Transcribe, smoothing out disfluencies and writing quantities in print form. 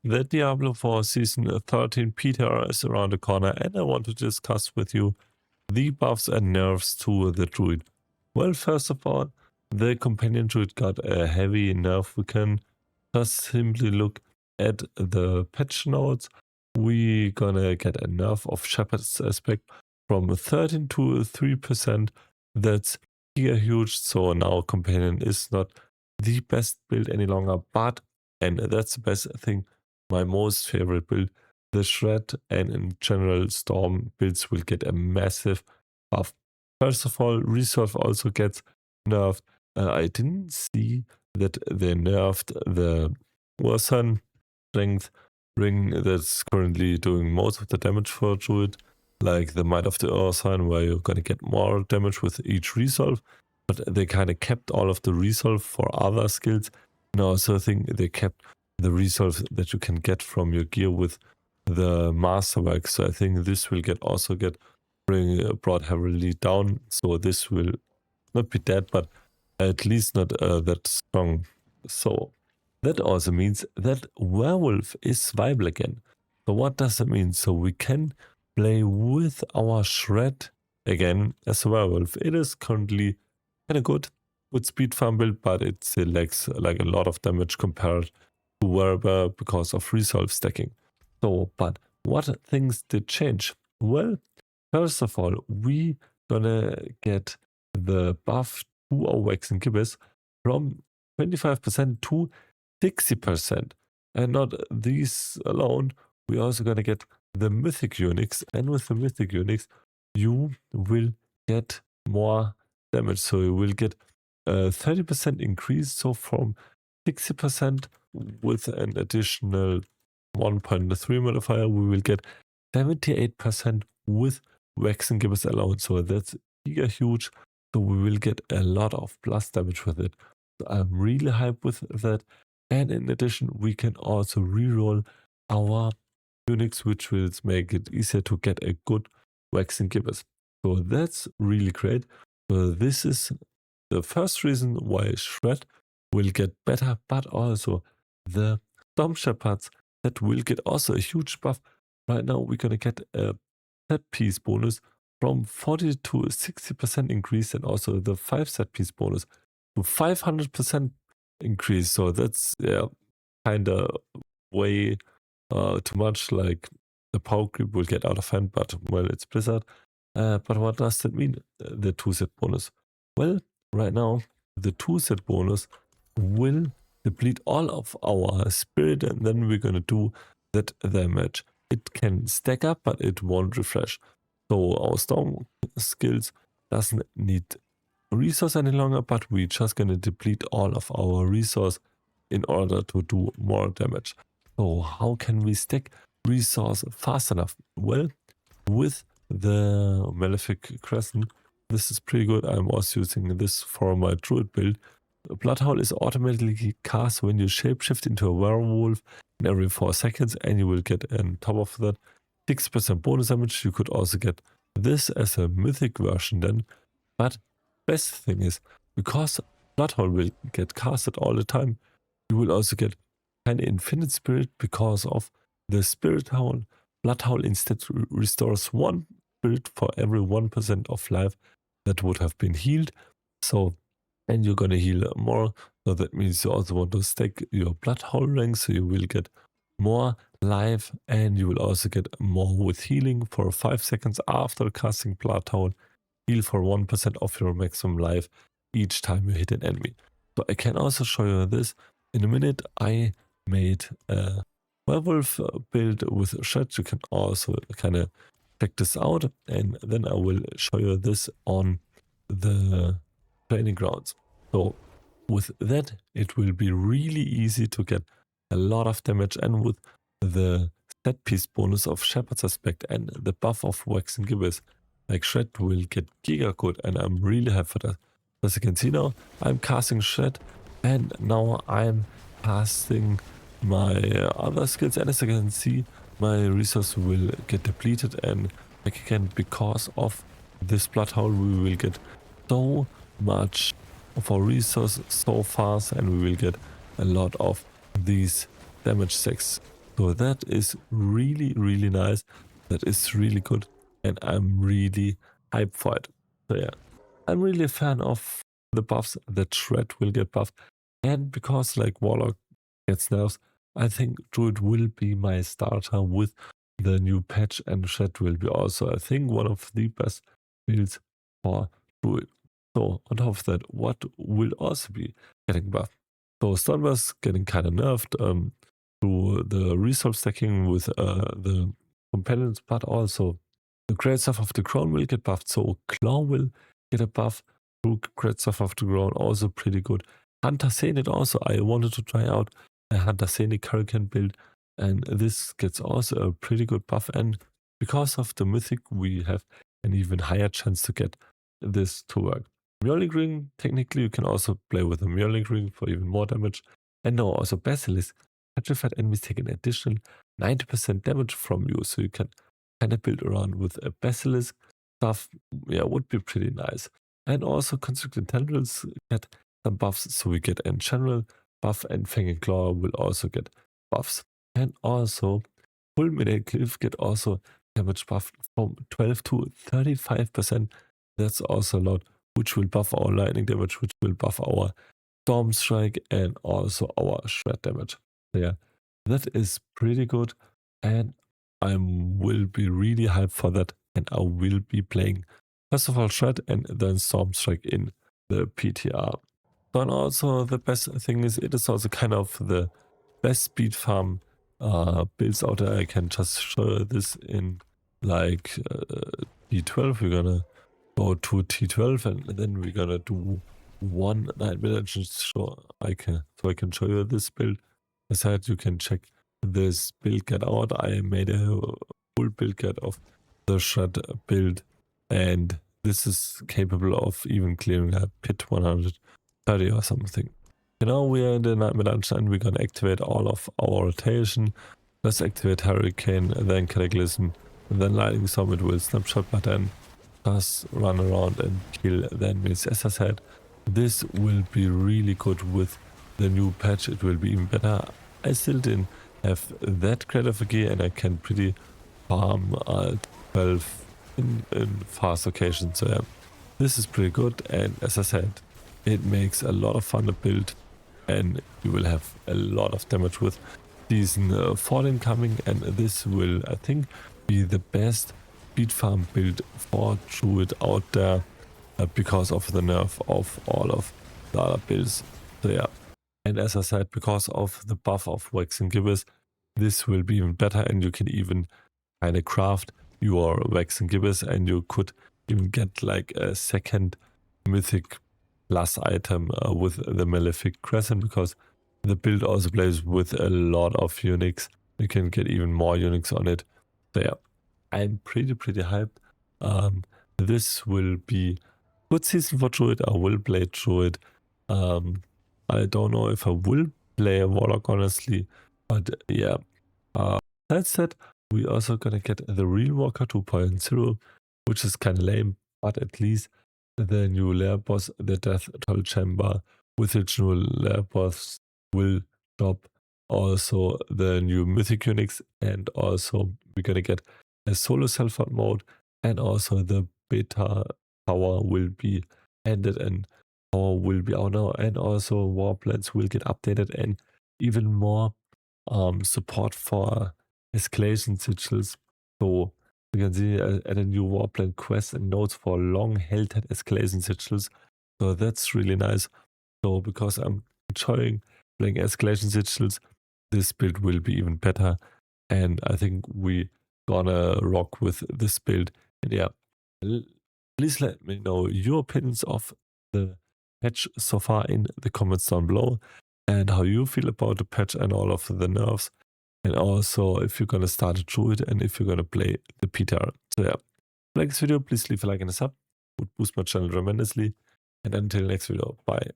The Diablo 4 Season 13 PTR is around the corner, and I want to discuss with you the buffs and nerfs to the Druid. Well, first of all, the Companion Druid got a heavy nerf. We can just simply look at the patch notes. We gonna get a nerf of Shepherd's Aspect from 13 to 3%. That's huge. So now Companion is not the best build any longer, but, and that's the best thing, my most favorite build, the Shred and in general Storm builds will get a massive buff. First of all, Resolve also gets nerfed. I didn't see that they nerfed the Warsun Strength ring that's currently doing most of the damage for Druid, like the Might of the Ursign, where you're gonna get more damage with each Resolve, but they kind of kept all of the Resolve for other skills. And I also think they kept the Resolve that you can get from your gear with the Masterwork. So I think this will also get brought heavily down. So this will not be dead, but at least not that strong. So that also means that Werewolf is viable again. So what does that mean? So we can play with our Shred again as a Werewolf. It is currently kind of good with speed farm build, but it lacks like a lot of damage compared to Werewolf because of Resolve stacking. So, but what things did change? Well, first of all, we gonna get the buff to our Waxing Gibbous from 25% to 60%. And not these alone, we also gonna get the Mythic Unix, and with the Mythic Unix, you will get more damage. So you will get a 30% increase. So from 60% with an additional 1.3 modifier, we will get 78% with Waxing Gibbous alone. So that's huge. So we will get a lot of plus damage with it. So I'm really hyped with that. And in addition, we can also reroll our Unix, which will make it easier to get a good Waxing Gibbous. So that's really great. So this is the first reason why Shred will get better, but also the Storm Shepherds that will get also a huge buff. Right now we're gonna get a set piece bonus from 40 to 60% increase, and also the 5 set piece bonus to 500% increase. So that's kinda way too much. Like the power creep will get out of hand, but well, it's Blizzard. But what does that mean, the 2 set bonus? Well, right now the 2 set bonus will deplete all of our spirit, and then we're gonna do that damage. It can stack up, but it won't refresh. So our Storm skills doesn't need resource any longer, but we're just gonna deplete all of our resource in order to do more damage. So how can we stack resource fast enough? Well, with the Malefic Crescent, this is pretty good. I'm also using this for my Druid build. Bloodhowl is automatically cast when you shapeshift into a werewolf in every 4 seconds, and you will get on top of that 6% bonus damage. You could also get this as a mythic version then. But best thing is, because Bloodhowl will get casted all the time, you will also get kind of infinite spirit because of the Spirit Howl. Bloodhowl instead restores 1 spirit for every 1% of life that would have been healed. So, and you're gonna heal more. So that means you also want to stack your Bloodhowl rank, so you will get more life, and you will also get more with healing for 5 seconds after casting Bloodhowl. Heal for 1% of your maximum life each time you hit an enemy. So I can also show you this in a minute. I made a Werewolf build with Shred. You can also kind of check this out, and then I will show you this on the training grounds. So with that, it will be really easy to get a lot of damage, and with the set piece bonus of Shepherd's Aspect and the buff of Waxing Gibbous, like Shred will get giga good, and I'm really happy for that. As you can see now, I'm casting Shred, and now I'm casting my other skills, and as you can see, my resource will get depleted, and like again, because of this Bloodhowl, we will get so much of our resource so fast, and we will get a lot of these damage stacks. So that is really, really nice. That is really good. And I'm really hyped for it. So yeah, I'm really a fan of the buffs that Shred will get buffed. And because like Warlock gets nerfs, I think Druid will be my starter with the new patch, and Shred will be also, I think, one of the best builds for Druid. So on top of that, what will also be getting buffed? So Storm's getting kind of nerfed through the resource stacking with the companions, but also the great stuff of the crown will get buffed. So Claw will get a buff through great stuff of the crown, also pretty good. Hunter Zenith also, I wanted to try out a Hunter Zenith Hurricane build, and this gets also a pretty good buff. And because of the mythic, we have an even higher chance to get this to work. Mjolnir Ring, technically you can also play with a Mjolnir Ring for even more damage. And now also Basilisk, petrified enemies take an additional 90% damage from you, so you can kind of build around with a Basilisk stuff. Yeah, would be pretty nice. And also Constricted Tendrils get some buffs, so we get a general buff, and Fang and Claw will also get buffs. And also Fulminate Cliff get also damage buff from 12 to 35%. That's also a lot, which will buff our lightning damage, which will buff our Storm Strike and also our Shred damage. So yeah, that is pretty good, and I will be really hyped for that, and I will be playing first of all Shred and then Storm Strike in the PTR. So, and also the best thing is it is also kind of the best speed farm builds out there. I can just show this in like T12. We're gonna go to T12 and then we're gonna do one nightmare just so I can show you this build. As I said, you can check this build get out. I made a full build get of the Shred build, and this is capable of even clearing a pit 130 or something. You know, we are in the Nightmare Dungeon and we're gonna activate all of our rotation. Let's activate Hurricane, and then Cataclysm, and then Lightning Storm. It will snapshot, but then just run around and kill the enemies. As I said, this will be really good with the new patch. It will be even better. I still didn't have that great of a gear, and I can pretty farm 12 in fast occasions. So yeah, this is pretty good, and as I said, it makes a lot of fun to build, and you will have a lot of damage with season 14 coming, and this will, I think, be the best speed farm build for Druid out there because of the nerf of all of the other builds. So yeah, and as I said, because of the buff of Waxing Gibbous, this will be even better, and you can even kind of craft your Waxing Gibbous, and you could even get like a second mythic plus item with the Malefic Crescent, because the build also plays with a lot of Unix. You can get even more Unix on it. So yeah, I'm pretty hyped. This will be good season for Druid. I will play Druid. I don't know if I will play a Warlock, honestly, but yeah. That said, we also gonna get the Real Walker 2.0, which is kind of lame, but at least the new lair boss, the Death Toll Chamber, with its new lair boss will drop. Also the new Mythic Unix, and also we're gonna get a solo self-out mode, and also the beta power will be ended and power will be out now, and also war plans will get updated, and even more support for escalation sigils. So you can see at a new warplan quest and notes for long held at escalation sigils. So that's really nice. So because I'm enjoying playing escalation sigils, this build will be even better. And I think we gonna rock with this build. And yeah, please let me know your opinions of the patch so far in the comments down below, and how you feel about the patch and all of the nerfs. And also if you're gonna start a Druid and if you're gonna play the PTR. So yeah, if you like this video, please leave a like and a sub. Would boost my channel tremendously. And until next video, bye.